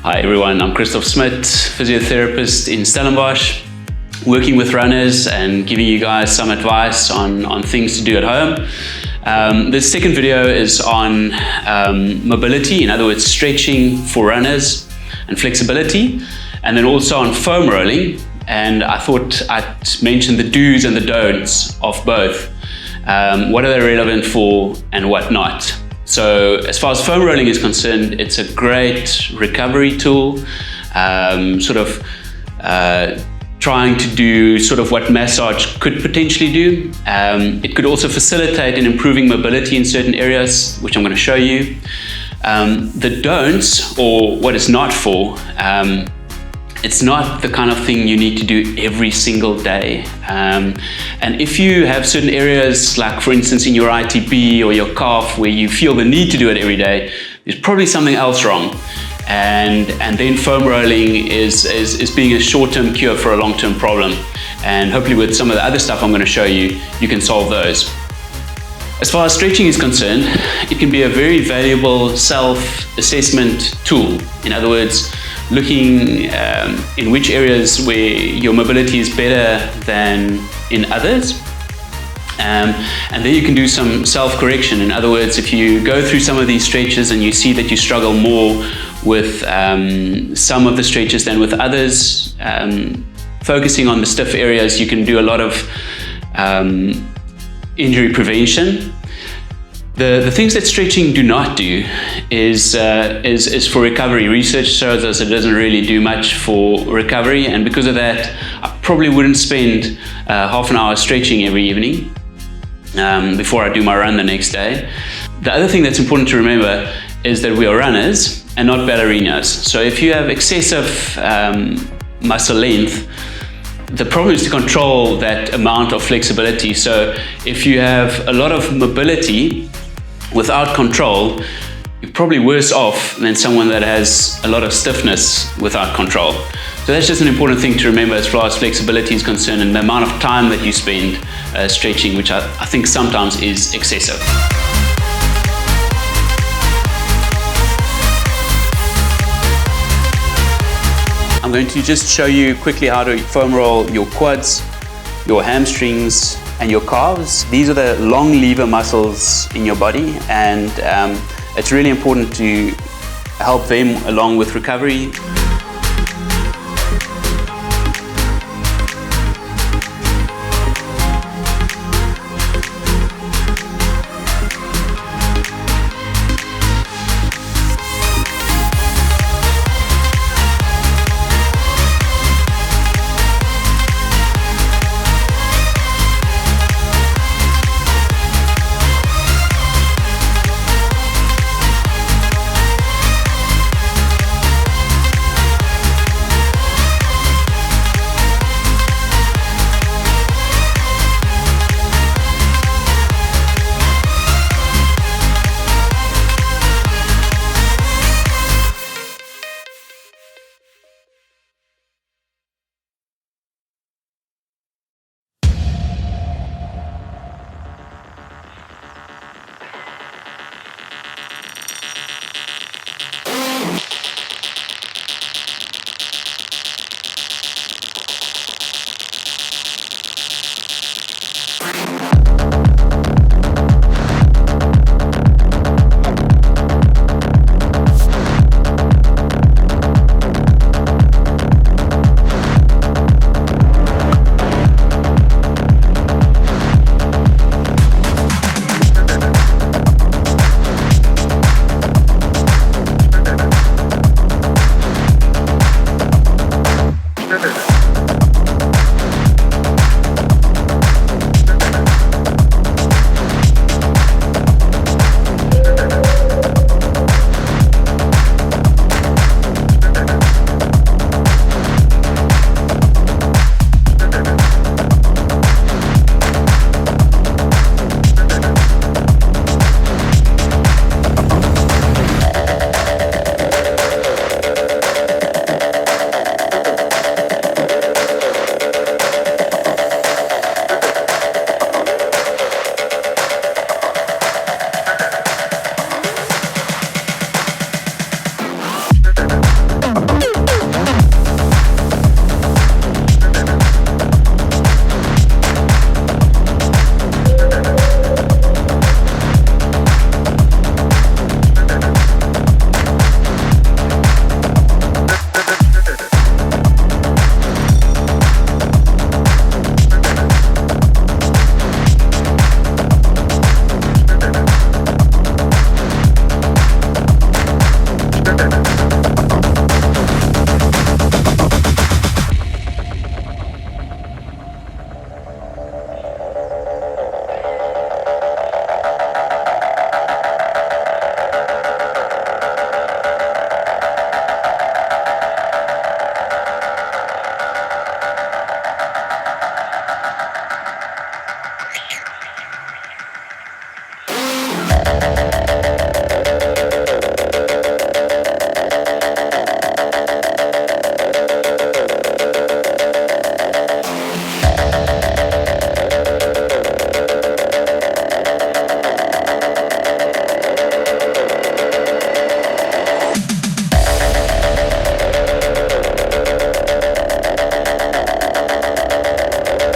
Hi everyone, I'm Christoff Smit, physiotherapist in Stellenbosch, working with runners and giving you guys some advice on things to do at home. This second video is on mobility, in other words, stretching for runners and flexibility, and then also on foam rolling. And I thought I'd mention the do's and the don'ts of both. What are they relevant for and what not? So as far as foam rolling is concerned, it's a great recovery tool, trying to do sort of what massage could potentially do. It could also facilitate in improving mobility in certain areas, which I'm going to show you. The don'ts, or what it's not for, it's not the kind of thing you need to do every single day. And if you have certain areas, like for instance in your ITB or your calf, where you feel the need to do it every day, there's probably something else wrong. And then foam rolling is being a short-term cure for a long-term problem. And hopefully with some of the other stuff I'm going to show you, you can solve those. As far as stretching is concerned, it can be a very valuable self-assessment tool. In other words, looking in which areas where your mobility is better than in others. And then you can do some self-correction. In other words, if you go through some of these stretches and you see that you struggle more with some of the stretches than with others, focusing on the stiff areas, you can do a lot of injury prevention. The things that stretching do not do is for recovery. Research shows us it doesn't really do much for recovery, and because of that, I probably wouldn't spend half an hour stretching every evening before I do my run the next day. The other thing that's important to remember is that we are runners and not ballerinas. So if you have excessive muscle length, the problem is to control that amount of flexibility. So if you have a lot of mobility without control, you're probably worse off than someone that has a lot of stiffness without control. So that's just an important thing to remember as far as flexibility is concerned, and the amount of time that you spend stretching, which I think sometimes is excessive. I'm going to just show you quickly how to foam roll your quads, your hamstrings, and your calves. These are the long lever muscles in your body, and it's really important to help them along with recovery.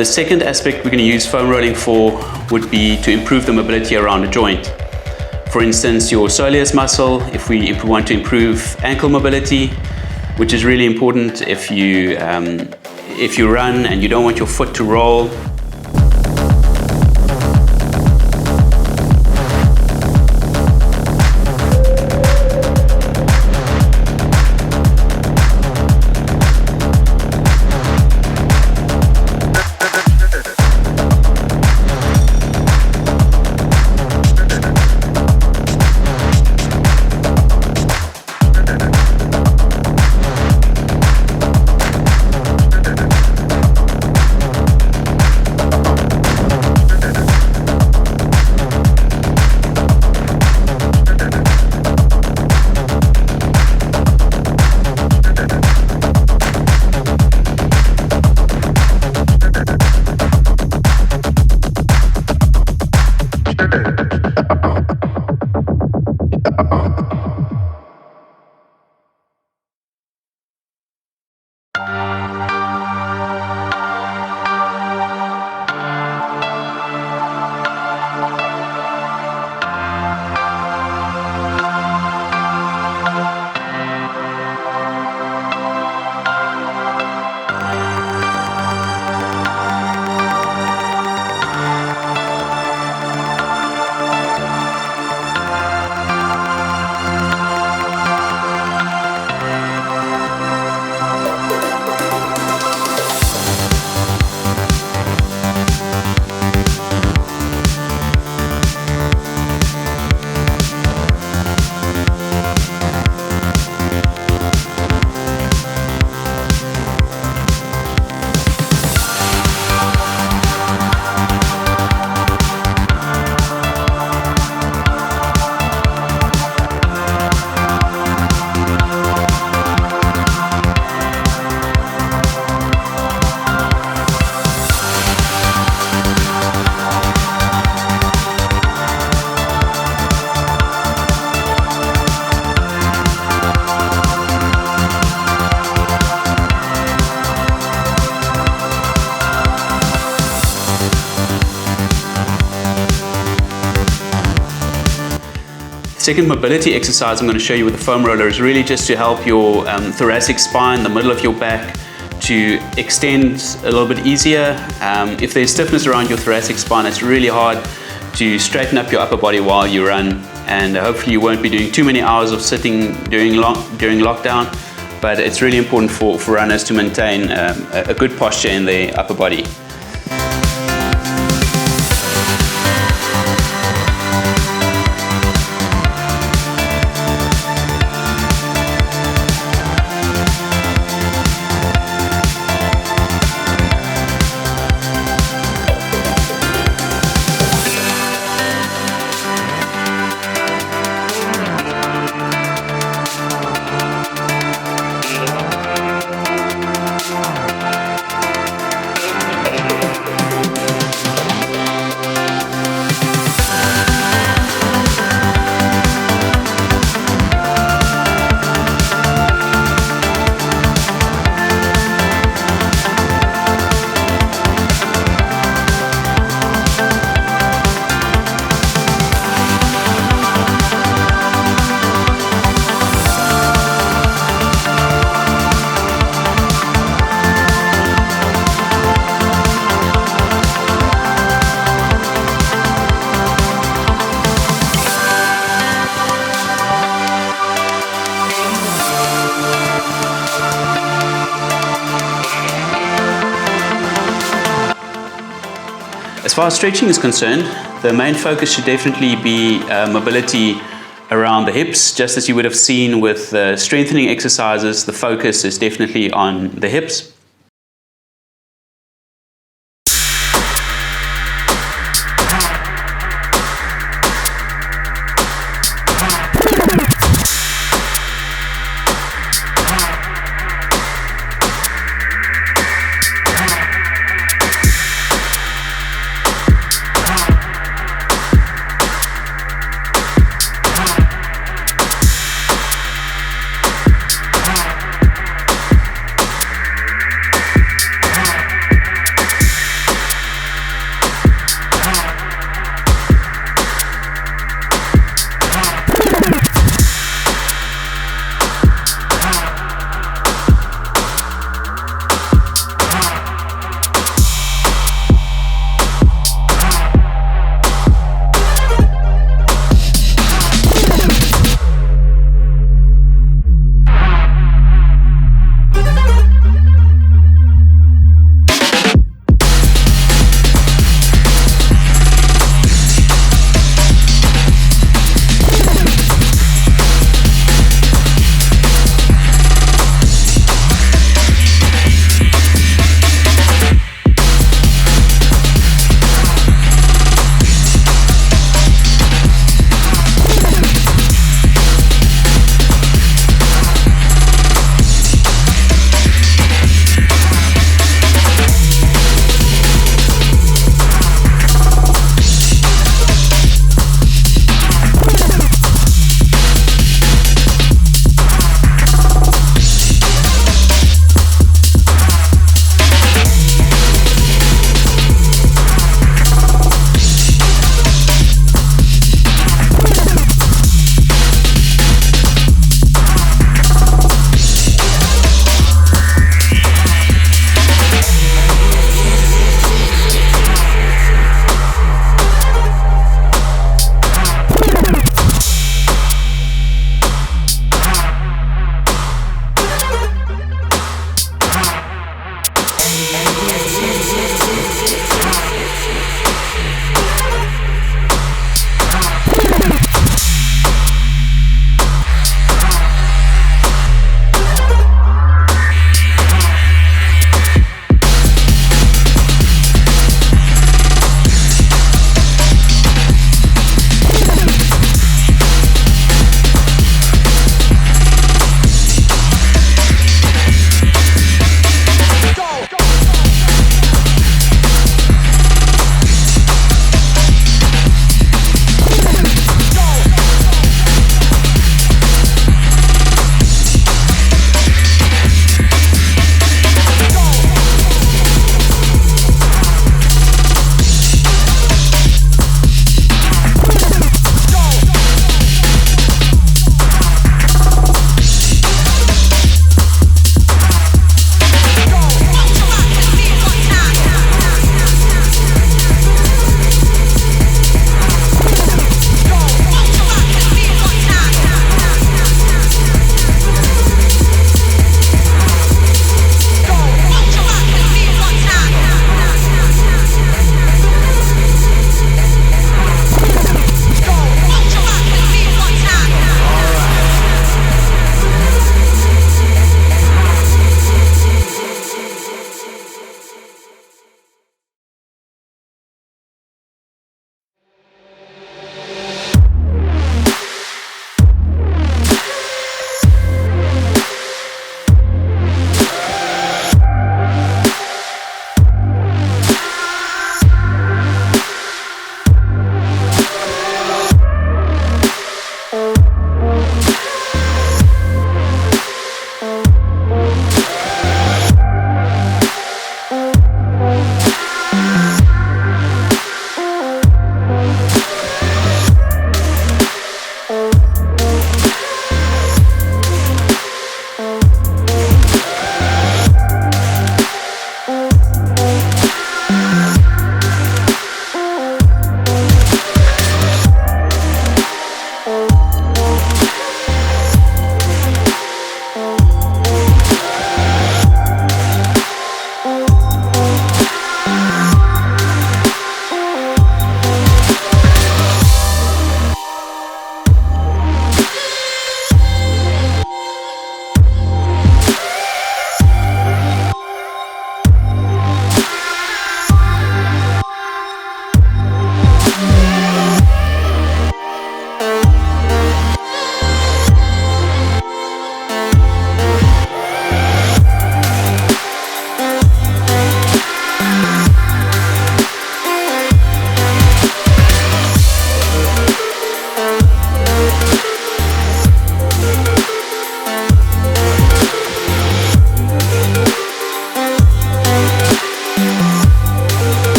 The second aspect we're going to use foam rolling for would be to improve the mobility around a joint. For instance, your soleus muscle, if we want to improve ankle mobility, which is really important if you run and you don't want your foot to roll. Second mobility exercise I'm going to show you with the foam roller is really just to help your thoracic spine, the middle of your back, to extend a little bit easier. If there's stiffness around your thoracic spine, it's really hard to straighten up your upper body while you run, and hopefully you won't be doing too many hours of sitting during lockdown, but it's really important for runners to maintain a good posture in their upper body. As far as stretching is concerned, the main focus should definitely be mobility around the hips. Just as you would have seen with strengthening exercises, the focus is definitely on the hips.